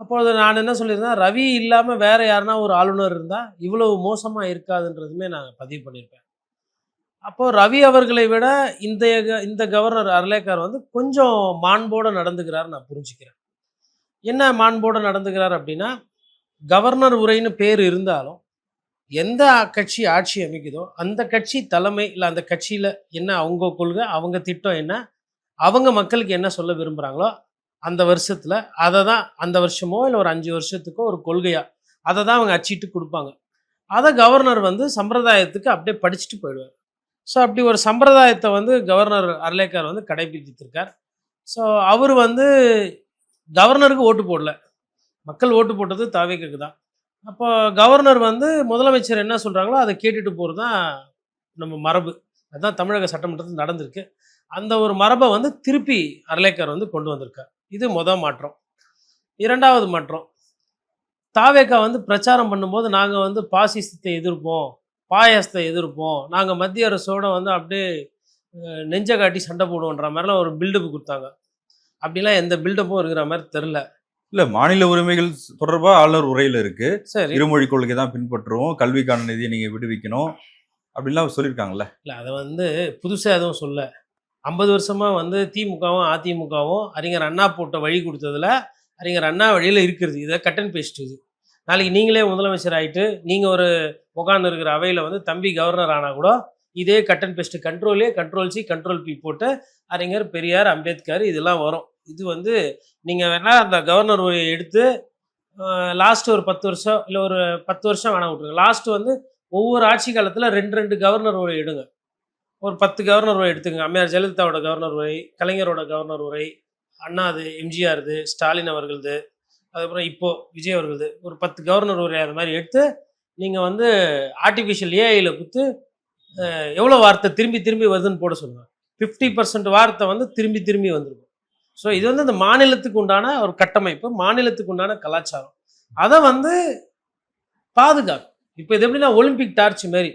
அப்பொழுது நான் என்ன சொல்லியிருந்தேன், ரவி இல்லாம வேற யாருனா ஒரு ஆளுநர் இருந்தா, இவ்வளவு மோசமா இருக்காதுன்றதுமே நான் பதிவு பண்ணியிருப்பேன். அப்போ ரவி அவர்களை விட இந்த கவர்னர் அர்லேக்கர் வந்து கொஞ்சம் மாண்போட நடந்துக்கிறாருன்னு நான் புரிஞ்சுக்கிறேன். என்ன மாண்போட நடந்துக்கிறார் அப்படின்னா, கவர்னர் உரைன்னு பேர் இருந்தாலும், எந்த கட்சி ஆட்சி அமைக்குதோ, அந்த கட்சி தலைமை இல்ல அந்த கட்சியில என்ன அவங்க கொள்கை, அவங்க திட்டம் என்ன, அவங்க மக்களுக்கு என்ன சொல்ல விரும்புறாங்களோ, அந்த வருஷத்துல அத தான் அந்த வருஷமோ இல்ல ஒரு 5 வருஷத்துக்கோ ஒரு கொள்கையா, அத தான் அவங்க அச்சிட்டு குடுப்பாங்க. அத கவர்னர் வந்து சம்பிரதாயத்துக்கு அப்படியே படிச்சுட்டு போயிடுவார். ஸோ அப்படி ஒரு சம்பிரதாயத்த வந்து கவர்னர் அர்லேக்கர் வந்து கடைபிடித்திருக்கார். ஸோ அவரு வந்து கவர்னருக்கு ஓட்டு போடல. மக்கள் ஓட்டு போட்டது தாவேக்காக்கு தான். அப்போ கவர்னர் வந்து முதலமைச்சர் என்ன சொல்றாங்களோ, அத கேட்டுட்டு போறது தான் நம்ம மரபு. அதான் தமிழக சட்டமன்றத்துல நடந்திருக்கு. அந்த ஒரு மரப வந்து திருப்பி அர்லேக்கர் வந்து கொண்டு வந்திருக்கார். இது மாற்றம். 2வது மாற்றம். தாவேக்கா வந்து பிரச்சாரம் பண்ணும்போது, நாங்க வந்து பாசிசத்தை எதிர்ப்போம், பாயாசத்த எதிர்ப்போம், நாங்க மத்திய அரசோட வந்து அப்படியே நெஞ்ச காட்டி சண்டை போடுவோன்ற மாரிலாம் ஒரு பில்டப் குடுத்தாங்க. அப்படிலாம் எந்த பில்டப்பும் இருக்கிற மாரி தெர்ல. இல்ல மாநில உரிமைகள் தொடர்பா ஆளுநர் உரையில இருக்கு. சரி. இருமொழி கொள்கை தான் பின்பற்றுவோம். கல்விக்கான நிதிய நீங்க விடுவிக்கணும். அப்படிலாம் சொல்லியிருக்காங்கல்ல. இல்ல அத வந்து புதுசா எதுவும் சொல்லல. 50 வருஷமா வந்து திமுகவும், அதிமுகவும் அறிஞர் அண்ணா போட்ட வழி குடுத்ததுல, அறிஞர் அண்ணா வழியில இருக்கிறது. இத கட் அண்ட் பேஸ்ட் இது. நாளைக்கு நீங்களே முதலமைச்சர் ஆயிட்டு, நீங்க ஒரு உட்கார்ந்து இருக்கிற அவையில வந்து தம்பி கவர்னர் ஆனா கூட, இதே cut and paste control A, control C, control P போட்டு அறிஞர் பெரியார், அம்பேத்கர் இதெல்லாம் வரும். இது வந்து நீங்க வேணா அந்த கவர்னர் உரைய எடுத்து லாஸ்ட் ஒரு 10 வருஷம், இல்ல ஒரு 10 வருஷம் வேணா விட்டுருங்க. லாஸ்ட் வந்து ஒவ்வொரு ஆட்சி காலத்துல 2, 2 கவர்னர் உரை எடுங்க. ஒரு 10 கவர்னர் உரை எடுத்துக்கங்க. அம்மையார் ஜெயலலிதாவோட கவர்னர் உரை, கலைஞரோட கவர்னர் உரை, அண்ணாது, எம்ஜிஆர்து, ஸ்டாலின் அவர்களது, அதுக்கப்புறம் இப்போ விஜய் அவர்களது. ஒரு 10 கவர்னர் உரை அது மாரி எடுத்து, நீங்க வந்து ஆர்டிஃபிஷியல் ஏஐல குடுத்து, எவ்வளோ வார்த்தை திரும்பி திரும்பி வருதுன்னு போட சொல்லுங்க. 50% வார்த்தை வந்து திரும்பி திரும்பி வந்திருக்கும். ஸோ இது வந்து அந்த மாநிலத்துக்கு உண்டான ஒரு கட்டமைப்பு, மாநிலத்துக்கு உண்டான கலாச்சாரம். அத வந்து பாதுகாக்கும். இப்ப இது எப்படின்னா ஒலிம்பிக் டார்ச் மாரி.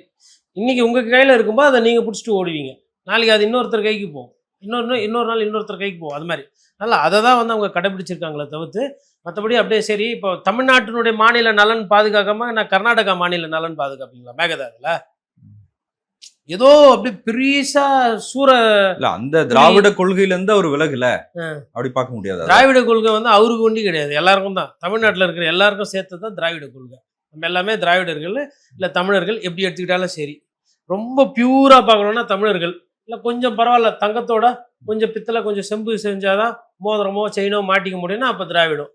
இன்னைக்கு உங்க கையில இருக்கும்போது அத நீங்க புடிச்சுட்டு ஓடுவீங்க. நாளைக்கு அது இன்னொருத்தர் கைக்கு போகும். இன்னொரு நாள் இன்னொருத்தர் கைக்கு போகும். அது மாரி. அதனால அத தான் வந்து அவங்க கடைபிடிச்சிருக்காங்களே தவிர்த்து, மத்தபடி அப்படியே சரி இப்போ தமிழ்நாட்டினுடைய மாநில நலன் பாதுகாக்காம நான் கர்நாடகா மாநில நலன் பாதுகாப்பீங்களா? மேகதாதுல? ஏதோ அப்படியே பெரிசா இல்ல அந்த திராவிட கொள்கையில இருந்து அவர் விலகல. அப்படி பார்க்க முடியாது. திராவிட கொள்கை வந்து அவருக்கு ஒண்டி கிடையாது. எல்லாருக்கும் தான். தமிழ்நாட்டுல இருக்கிற எல்லாருக்கும் சேர்த்து தான் திராவிட கொள்கை. நம்ம எல்லாமே திராவிடர்கள், இல்ல தமிழர்கள் எப்படி எடுத்துக்கிட்டாலும் சரி. ரொம்ப பியூரா பார்க்கணும்னா தமிழர்கள். இல்ல கொஞ்சம் பரவாயில்ல தங்கத்தோட கொஞ்சம் பித்தளை, கொஞ்சம் செம்பு செஞ்சாதான் மோதிரமோ, செயினோ மாட்டிக்க முடியும்னா அப்ப திராவிடம்.